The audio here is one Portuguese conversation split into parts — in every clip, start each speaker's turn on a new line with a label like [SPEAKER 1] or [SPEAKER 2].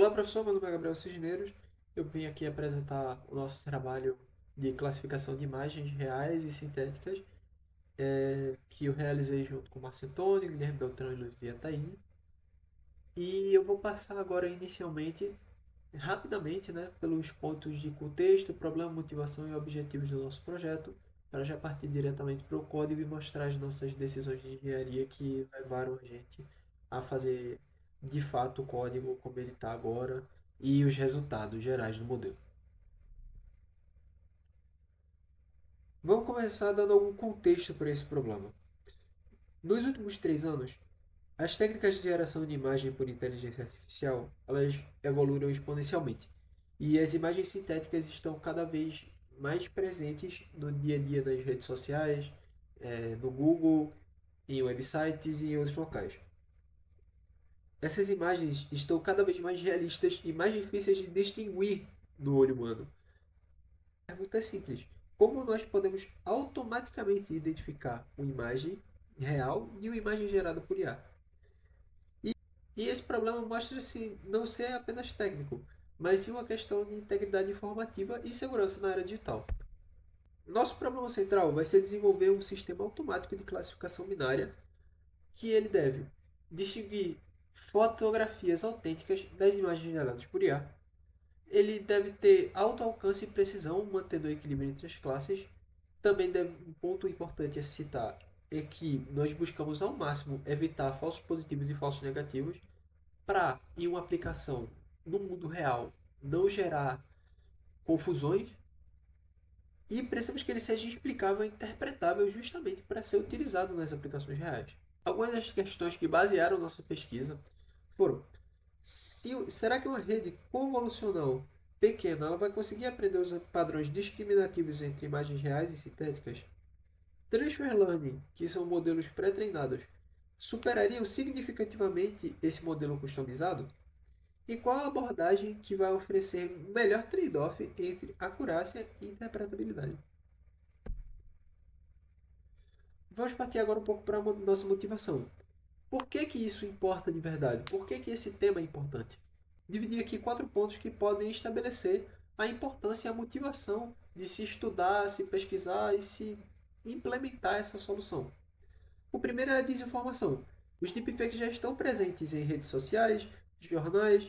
[SPEAKER 1] Olá, professor. Meu nome é Gabriel Cisneros. Eu vim aqui apresentar o nosso trabalho de classificação de imagens reais e sintéticas, que eu realizei junto com o Marcio Antônio, Guilherme Beltrão e Luiz de Ataíde. E eu vou passar agora inicialmente, rapidamente, né, pelos pontos de contexto, problema, motivação e objetivos do nosso projeto, para já partir diretamente para o código e mostrar as nossas decisões de engenharia que levaram a gente a fazer de fato o código como ele está agora e os resultados gerais do modelo. Vamos começar dando algum contexto para esse problema. Nos últimos 3 anos, as técnicas de geração de imagem por inteligência artificial elas evoluíram exponencialmente e as imagens sintéticas estão cada vez mais presentes no dia a dia das redes sociais, no Google, em websites e em outros locais. Essas imagens estão cada vez mais realistas e mais difíceis de distinguir no olho humano. A pergunta é simples: como nós podemos automaticamente identificar uma imagem real de uma imagem gerada por IA? E esse problema mostra-se não ser apenas técnico, mas sim uma questão de integridade informativa e segurança na era digital. Nosso problema central vai ser desenvolver um sistema automático de classificação binária que ele deve distinguir fotografias autênticas das imagens geradas por IA. Ele deve ter alto alcance e precisão, mantendo o equilíbrio entre as classes. Também um ponto importante a citar é que nós buscamos ao máximo evitar falsos positivos e falsos negativos para, em uma aplicação no mundo real, não gerar confusões e precisamos que ele seja explicável e interpretável justamente para ser utilizado nas aplicações reais. Algumas das questões que basearam nossa pesquisa foram: será que uma rede convolucional pequena ela vai conseguir aprender os padrões discriminativos entre imagens reais e sintéticas? Transfer Learning, que são modelos pré-treinados, superariam significativamente esse modelo customizado? E qual a abordagem que vai oferecer o melhor trade-off entre acurácia e interpretabilidade? Vamos partir agora um pouco para a nossa motivação. Por que isso importa de verdade? Por que esse tema é importante? Dividi aqui 4 pontos que podem estabelecer a importância e a motivação de se estudar, se pesquisar e se implementar essa solução. O primeiro é a desinformação. Os deepfakes já estão presentes em redes sociais, jornais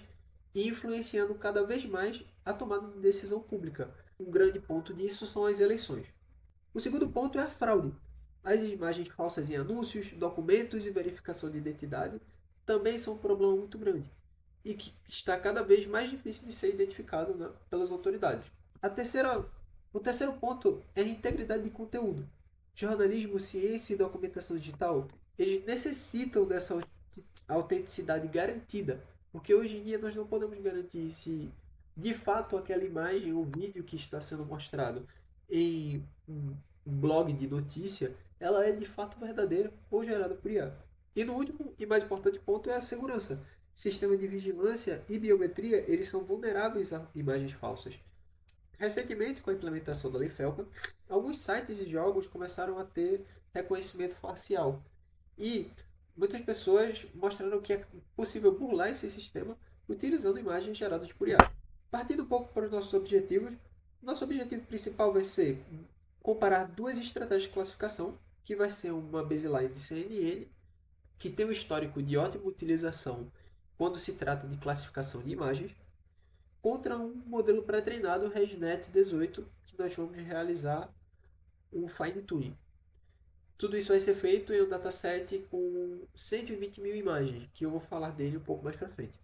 [SPEAKER 1] e influenciando cada vez mais a tomada de decisão pública. Um grande ponto disso são as eleições. O segundo ponto é a fraude. As imagens falsas em anúncios, documentos e verificação de identidade também são um problema muito grande e que está cada vez mais difícil de ser identificado, né, pelas autoridades. O terceiro ponto é a integridade de conteúdo. Jornalismo, ciência e documentação digital, eles necessitam dessa autenticidade garantida, porque hoje em dia nós não podemos garantir se de fato aquela imagem ou vídeo que está sendo mostrado em um blog de notícia, ela é de fato verdadeira ou gerada por IA. E no último e mais importante ponto é a segurança. Sistemas de vigilância e biometria, eles são vulneráveis a imagens falsas. Recentemente, com a implementação da Lei Felca, alguns sites e jogos começaram a ter reconhecimento facial. E muitas pessoas mostraram que é possível burlar esse sistema utilizando imagens geradas por IA. Partindo um pouco para os nossos objetivos, nosso objetivo principal vai ser comparar duas estratégias de classificação, que vai ser uma baseline de CNN, que tem um histórico de ótima utilização quando se trata de classificação de imagens, contra um modelo pré-treinado ResNet 18, que nós vamos realizar um fine tuning. Tudo isso vai ser feito em um dataset com 120 mil imagens, que eu vou falar dele um pouco mais para frente.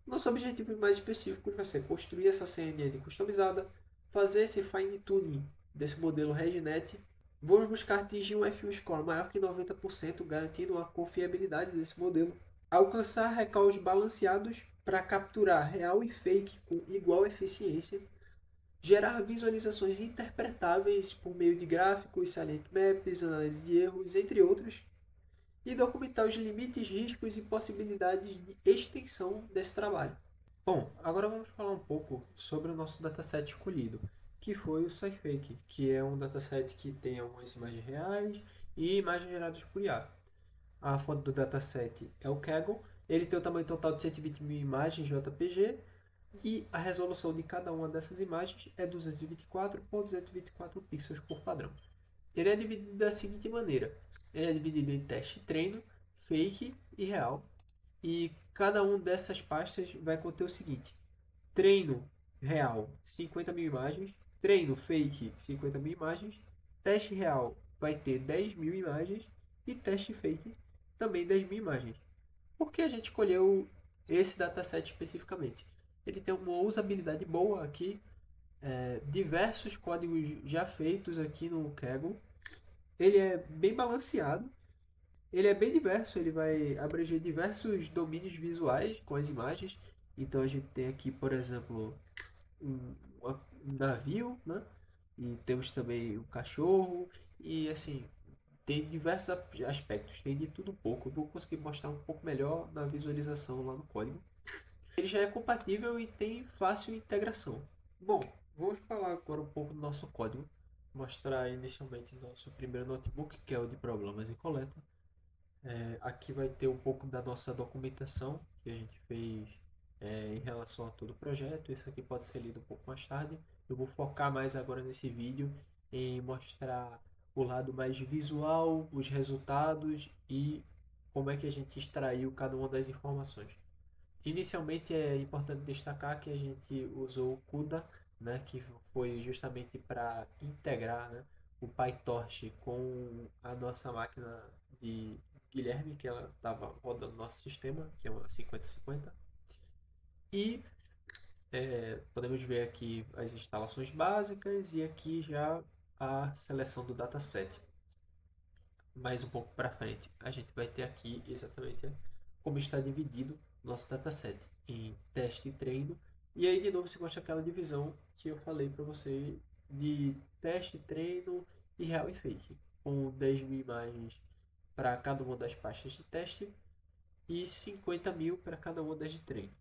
[SPEAKER 1] Nosso objetivo mais específico vai ser construir essa CNN customizada, fazer esse fine tuning desse modelo ResNet. Vamos buscar atingir um F1 score maior que 90%, garantindo a confiabilidade desse modelo. Alcançar recalls balanceados para capturar real e fake com igual eficiência. Gerar visualizações interpretáveis por meio de gráficos, salient maps, análise de erros, entre outros. E documentar os limites, riscos e possibilidades de extensão desse trabalho. Bom, agora vamos falar um pouco sobre o nosso dataset escolhido, que foi o SciFake, que é um dataset que tem algumas imagens reais e imagens geradas por IA. A fonte do dataset é o Kaggle Ele tem o tamanho total de 120 mil imagens JPG e a resolução de cada uma dessas imagens é 224 por 224 pixels por padrão. Ele é dividido da seguinte maneira: ele é dividido em teste treino, fake e real. E cada uma dessas pastas vai conter o seguinte: treino real 50 mil imagens, treino fake 50 mil imagens, teste real vai ter 10 mil imagens e teste fake também 10 mil imagens. Por que a gente escolheu esse dataset especificamente? Ele tem uma usabilidade boa aqui, diversos códigos já feitos aqui no Kaggle. Ele é bem balanceado, ele é bem diverso, ele vai abranger diversos domínios visuais com as imagens. Então a gente tem aqui, por exemplo, um, um navio, né? E temos também um cachorro e assim, tem diversos aspectos, tem de tudo um pouco. Eu vou conseguir mostrar um pouco melhor na visualização lá no código. Ele já é compatível e tem fácil integração. Bom, vamos falar agora um pouco do nosso código. Mostrar inicialmente nosso primeiro notebook, que é o de problemas em coleta. Aqui vai ter um pouco da nossa documentação que a gente fez em relação a todo o projeto. Isso aqui pode ser lido um pouco mais tarde. Eu vou focar mais agora nesse vídeo em mostrar o lado mais visual, os resultados e como é que a gente extraiu cada uma das informações. Inicialmente é importante destacar que a gente usou o CUDA, né, que foi justamente para integrar, né, o PyTorch com a nossa máquina de Guilherme, que ela estava rodando nosso sistema, que é uma 5050. E podemos ver aqui as instalações básicas e aqui já a seleção do dataset. Mais um pouco para frente, a gente vai ter aqui exatamente como está dividido nosso dataset em teste e treino. E aí de novo se mostra aquela divisão que eu falei para você de teste, treino e real e fake, com 10 mil imagens para cada uma das pastas de teste e 50 mil para cada uma das de treino.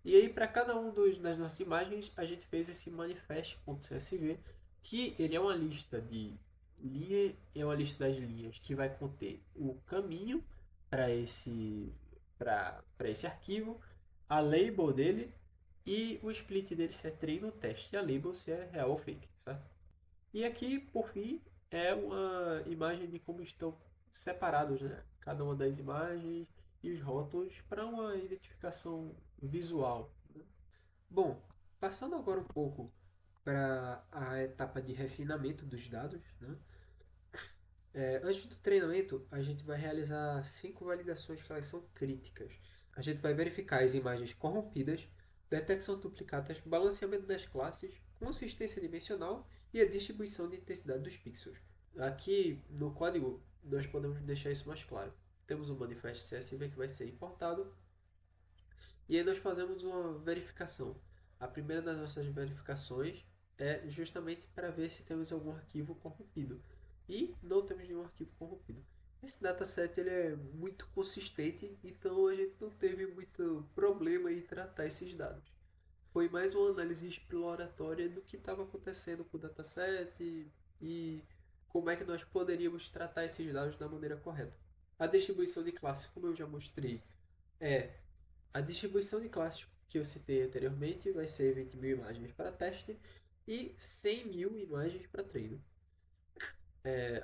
[SPEAKER 1] E aí para cada um das nossas imagens a gente fez esse manifest.csv, que ele é uma lista de linha, é uma lista das linhas que vai conter o caminho para esse arquivo, a label dele e o split dele se é treino ou teste, e a label se é real ou fake, certo? E aqui, por fim, é uma imagem de como estão separados, né, cada uma das imagens e os rótulos para uma identificação visual, né? Bom, passando agora um pouco para a etapa de refinamento dos dados, né? Antes do treinamento, a gente vai realizar 5 validações que elas são críticas. A gente vai verificar as imagens corrompidas, detecção de duplicatas, balanceamento das classes, consistência dimensional e a distribuição de intensidade dos pixels. Aqui no código nós podemos deixar isso mais claro. Temos um manifest CSV que vai ser importado e aí nós fazemos uma verificação. A primeira das nossas verificações é justamente para ver se temos algum arquivo corrompido. E não temos nenhum arquivo corrompido. Esse dataset ele é muito consistente, então a gente não teve muito problema em tratar esses dados. Foi mais uma análise exploratória do que estava acontecendo com o dataset e como é que nós poderíamos tratar esses dados da maneira correta. A distribuição de classe, como eu já mostrei, é a distribuição de classes que eu citei anteriormente vai ser 20 mil imagens para teste e 100 mil imagens para treino.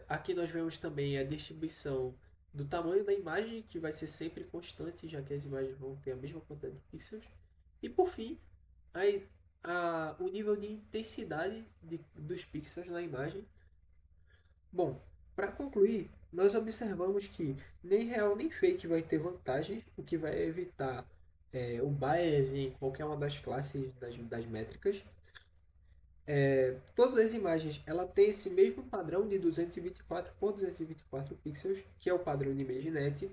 [SPEAKER 1] Aqui nós vemos também a distribuição do tamanho da imagem, que vai ser sempre constante, já que as imagens vão ter a mesma quantidade de pixels. E por fim, o nível de intensidade dos pixels na imagem. Bom, para concluir, nós observamos que nem real nem fake vai ter vantagens, o que vai evitar o bias em qualquer uma das classes das métricas. Todas as imagens ela tem esse mesmo padrão de 224 por 224 pixels, que é o padrão de ImageNet,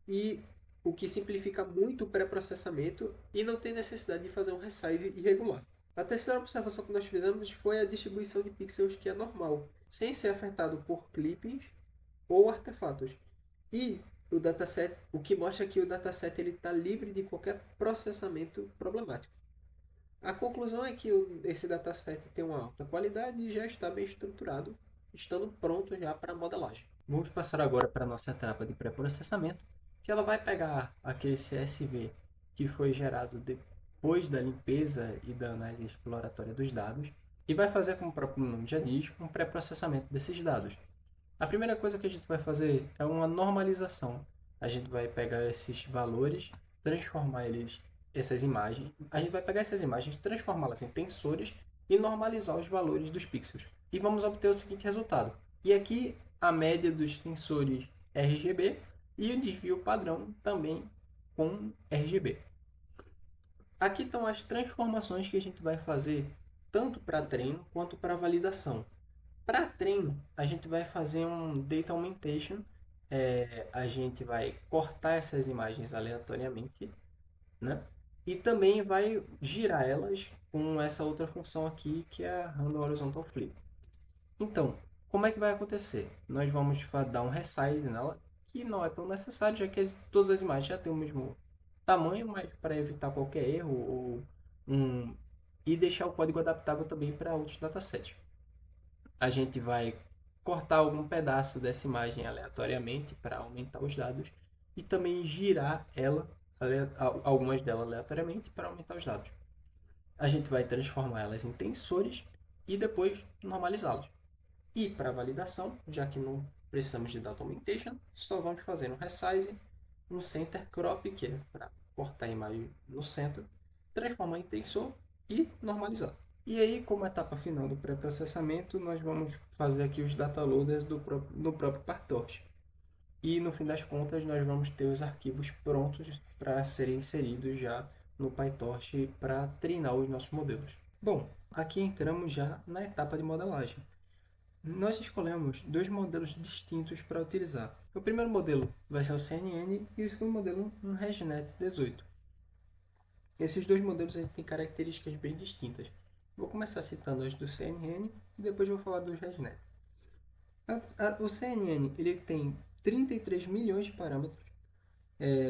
[SPEAKER 1] e o que simplifica muito o pré-processamento e não tem necessidade de fazer um resize irregular. A terceira observação que nós fizemos foi a distribuição de pixels, que é normal, sem ser afetado por clippings ou artefatos. E o dataset, o que mostra que o dataset está livre de qualquer processamento problemático. A conclusão é que esse dataset tem uma alta qualidade e já está bem estruturado, estando pronto já para a modelagem. Vamos passar agora para a nossa etapa de pré-processamento, que ela vai pegar aquele CSV que foi gerado depois da limpeza e da análise exploratória dos dados e vai fazer, como o próprio nome já diz, um pré-processamento desses dados. A primeira coisa que a gente vai fazer é uma normalização. A gente vai pegar esses valores, transformar eles, essas imagens, a gente vai pegar essas imagens, transformá-las em tensores e normalizar os valores dos pixels. E vamos obter o seguinte resultado. E aqui a média dos tensores RGB e o desvio padrão também com RGB. Aqui estão as transformações que a gente vai fazer tanto para treino quanto para validação. Para treino, a gente vai fazer um data augmentation. A gente vai cortar essas imagens aleatoriamente, né? E também vai girar elas com essa outra função aqui, que é a Random Horizontal Flip. Então, como é que vai acontecer? Nós vamos dar um resize nela, que não é tão necessário, já que todas as imagens já têm o mesmo tamanho, mas para evitar qualquer erro e deixar o código adaptável também para outros datasets. A gente vai cortar algum pedaço dessa imagem aleatoriamente para aumentar os dados e também girar algumas delas aleatoriamente para aumentar os dados. A gente vai transformar elas em tensores e depois normalizá-los. E para validação, já que não precisamos de data augmentation, só vamos fazer um resize, um center crop, que é para cortar a imagem no centro, transformar em tensor e normalizar. E aí, como etapa final do pré-processamento, nós vamos fazer aqui os data loaders do próprio PyTorch. E no fim das contas, nós vamos ter os arquivos prontos para serem inseridos já no PyTorch para treinar os nossos modelos. Bom, aqui entramos já na etapa de modelagem. Nós escolhemos dois modelos distintos para utilizar. O primeiro modelo vai ser o CNN e o segundo modelo um ResNet 18. Esses dois modelos têm características bem distintas. Vou começar citando as do CNN e depois vou falar dos ResNet. O CNN ele tem 33 milhões de parâmetros.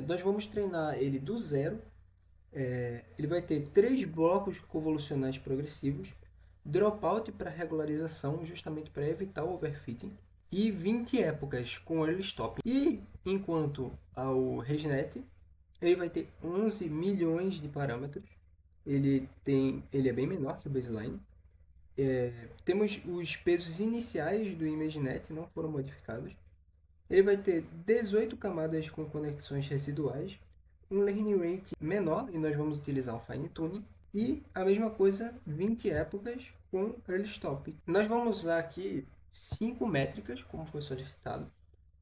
[SPEAKER 1] Nós vamos treinar ele do zero. Ele vai ter 3 blocos convolucionais progressivos, dropout para regularização, justamente para evitar o overfitting, e 20 épocas com early stop. E enquanto ao ResNet, ele vai ter 11 milhões de parâmetros. Ele é bem menor que o baseline. Temos os pesos iniciais do ImageNet, não foram modificados. Ele vai ter 18 camadas com conexões residuais, um learning rate menor, e nós vamos utilizar um fine tuning, e a mesma coisa, 20 épocas com early stop. Nós vamos usar aqui 5 métricas, como foi solicitado.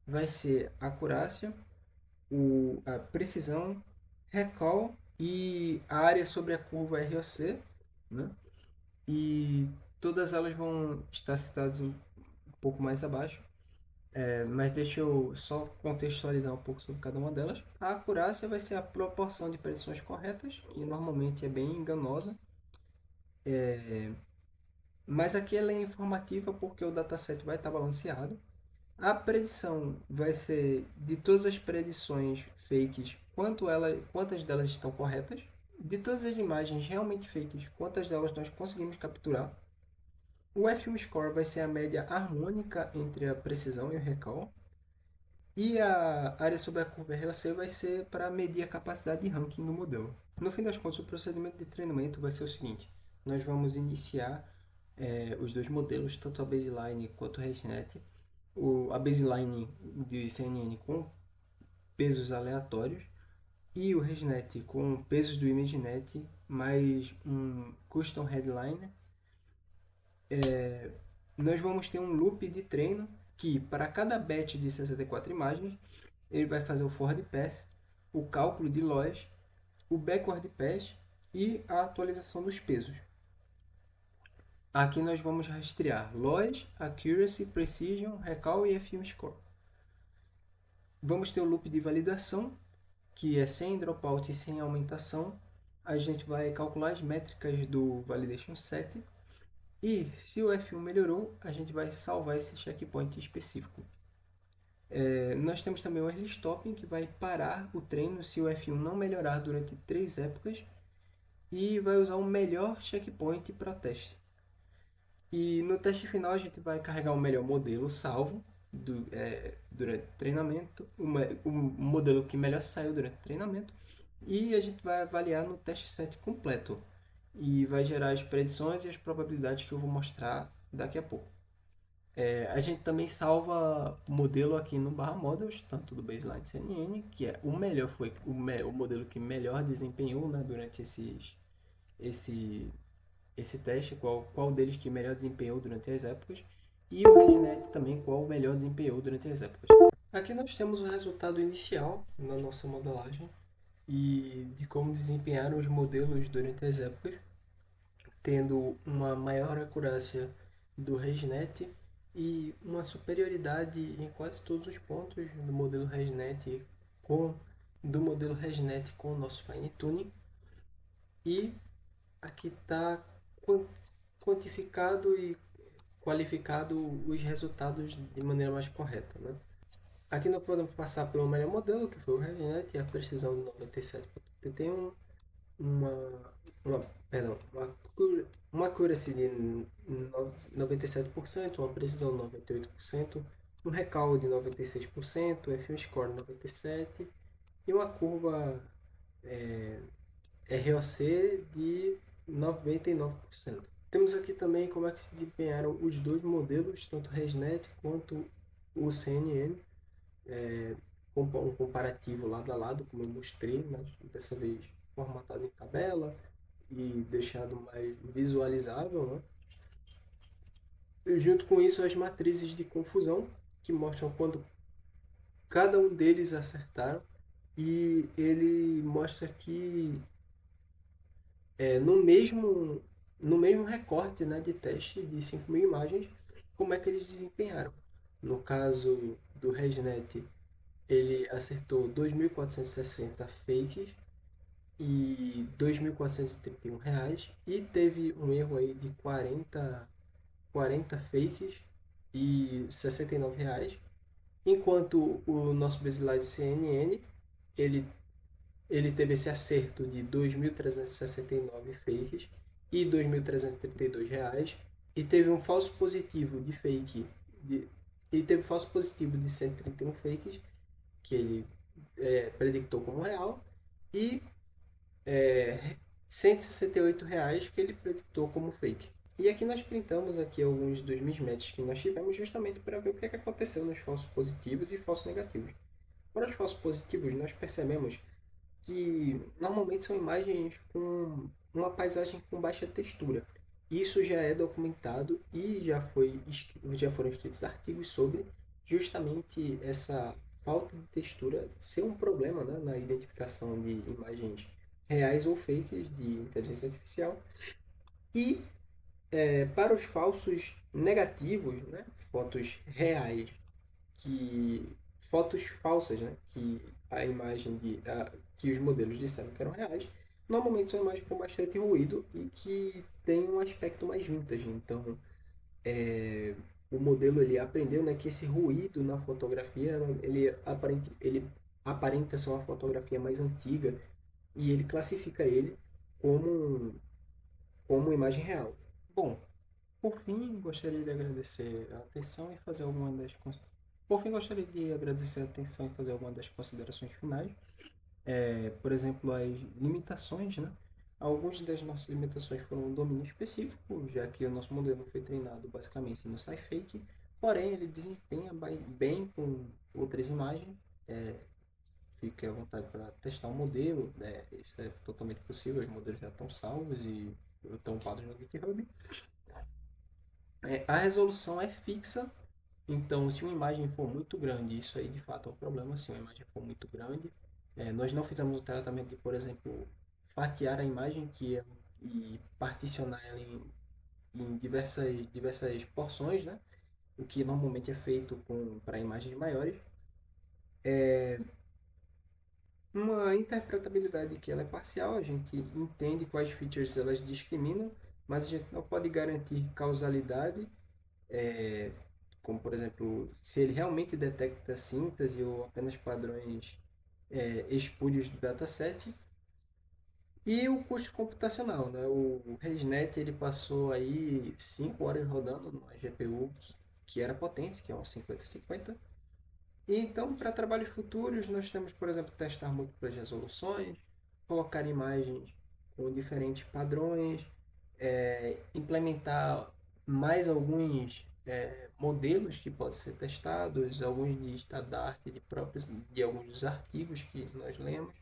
[SPEAKER 1] Vai ser a acurácia, a precisão, recall e a área sobre a curva ROC, né? E todas elas vão estar citadas um pouco mais abaixo. Mas deixa eu só contextualizar um pouco sobre cada uma delas. A acurácia vai ser a proporção de predições corretas, que normalmente é bem enganosa. Mas aqui ela é informativa porque o dataset vai estar balanceado. A predição vai ser de todas as predições fakes, quantas delas estão corretas. De todas as imagens realmente fakes, quantas delas nós conseguimos capturar. O F1 score vai ser a média harmônica entre a precisão e o recall. E a área sobre a curva ROC vai ser para medir a capacidade de ranking do modelo. No fim das contas, o procedimento de treinamento vai ser o seguinte. Nós vamos iniciar os dois modelos, tanto a baseline quanto o ResNet. A baseline de CNN com pesos aleatórios e o ResNet com pesos do ImageNet mais um custom headline. Nós vamos ter um loop de treino que para cada batch de 64 imagens ele vai fazer o forward pass, o cálculo de loss, o backward pass e a atualização dos pesos. Aqui nós vamos rastrear loss, accuracy, precision, recall e F1 score. Vamos ter o loop de validação, que é sem dropout e sem aumentação. A gente vai calcular as métricas do validation set. E se o F1 melhorou, a gente vai salvar esse checkpoint específico. Nós temos também o early stopping, que vai parar o treino se o F1 não melhorar durante 3 épocas. E vai usar o melhor checkpoint para o teste. E no teste final a gente vai carregar o melhor modelo salvo durante o treinamento, o modelo que melhor saiu durante o treinamento, e a gente vai avaliar no teste set completo e vai gerar as predições e as probabilidades que eu vou mostrar daqui a pouco. A gente também salva o modelo aqui no barra models, tanto do baseline CNN, que é o melhor, foi o modelo que melhor desempenhou, né, durante esse, esse teste, qual deles que melhor desempenhou durante as épocas, e o ResNet também, qual melhor desempenhou durante as épocas. Aqui nós temos o resultado inicial na nossa modelagem e de como desempenharam os modelos durante as épocas, tendo uma maior acurácia do ResNet e uma superioridade em quase todos os pontos do modelo ResNet com o nosso fine tuning. E aqui está quantificado e qualificado os resultados de maneira mais correta, né? Aqui nós podemos passar pelo melhor modelo, que foi o ResNet, e a precisão de 97,81, uma, uma, perdão, uma accuracy de 97%, uma precisão de 98%, um recall de 96%, FM score de 97% e uma curva ROC de 99%. Temos aqui também como é que se desempenharam os dois modelos, tanto o ResNet quanto o CNN, um comparativo lado a lado, como eu mostrei, mas dessa vez formatado em tabela e deixado mais visualizável, né? E junto com isso as matrizes de confusão, que mostram quando cada um deles acertaram, e ele mostra que no mesmo recorte, né, de teste de 5.000 imagens, como é que eles desempenharam. No caso do ResNet, ele acertou 2.460 fakes e R$ 2.431 e teve um erro aí de 40 fakes e R$ 69, enquanto o nosso baseline CNN ele, ele teve esse acerto de 2.369 fakes e R$ 2.332 e teve um falso positivo de fake e teve falso positivo de 131 fakes que ele predictou como real e R$ 168 que ele predictou como fake. E aqui nós printamos aqui alguns dos mismatches que nós tivemos justamente para ver o que aconteceu nos falsos positivos e falsos negativos. Para os falsos positivos, nós percebemos que normalmente são imagens com uma paisagem com baixa textura. Isso já é documentado e já foram escritos artigos sobre justamente essa falta de textura ser um problema, né, na identificação de imagens reais ou fakes de inteligência artificial. E para os falsos negativos, né, fotos reais, fotos falsas, né, que a imagem que os modelos disseram que eram reais, normalmente são imagens com bastante ruído e que tem um aspecto mais vintage. Então, o modelo ele aprendeu, né, que esse ruído na fotografia ele aparenta ser uma fotografia mais antiga e ele classifica ele como imagem real. Bom, por fim, gostaria de agradecer a atenção e fazer algumas das por fim, gostaria de agradecer a atenção e fazer algumas das considerações finais. Por exemplo, as limitações, né? Algumas das nossas limitações foram um domínio específico, já que o nosso modelo foi treinado basicamente no SciFake, porém ele desempenha bem com outras imagens. Fique à vontade para testar o modelo, né? Isso é totalmente possível, os modelos já estão salvos e estão upados no GitHub. A resolução é fixa, então se uma imagem for muito grande, isso aí de fato é um problema. Se uma imagem for muito grande, nós não fizemos o tratamento de, por exemplo, fatiar a imagem e particionar ela em diversas porções, né? O que normalmente é feito para imagens maiores. Uma interpretabilidade que ela é parcial, a gente entende quais features elas discriminam, mas a gente não pode garantir causalidade, como por exemplo, se ele realmente detecta síntese ou apenas padrões espúrios do dataset. E o custo computacional, né? O ResNet ele passou aí 5 horas rodando numa GPU que era potente, que é um 50-50. E então, para trabalhos futuros, nós temos, por exemplo, testar múltiplas resoluções, colocar imagens com diferentes padrões, implementar mais alguns modelos que podem ser testados, alguns de estado da arte de alguns dos artigos que nós lemos,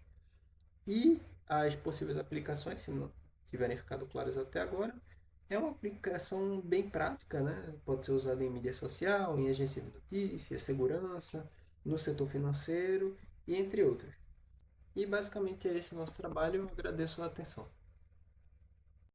[SPEAKER 1] e as possíveis aplicações, se não tiverem ficado claras até agora, é uma aplicação bem prática, né? Pode ser usada em mídia social, em agência de notícias, segurança, no setor financeiro e entre outros. E basicamente é esse o nosso trabalho. Eu agradeço a atenção.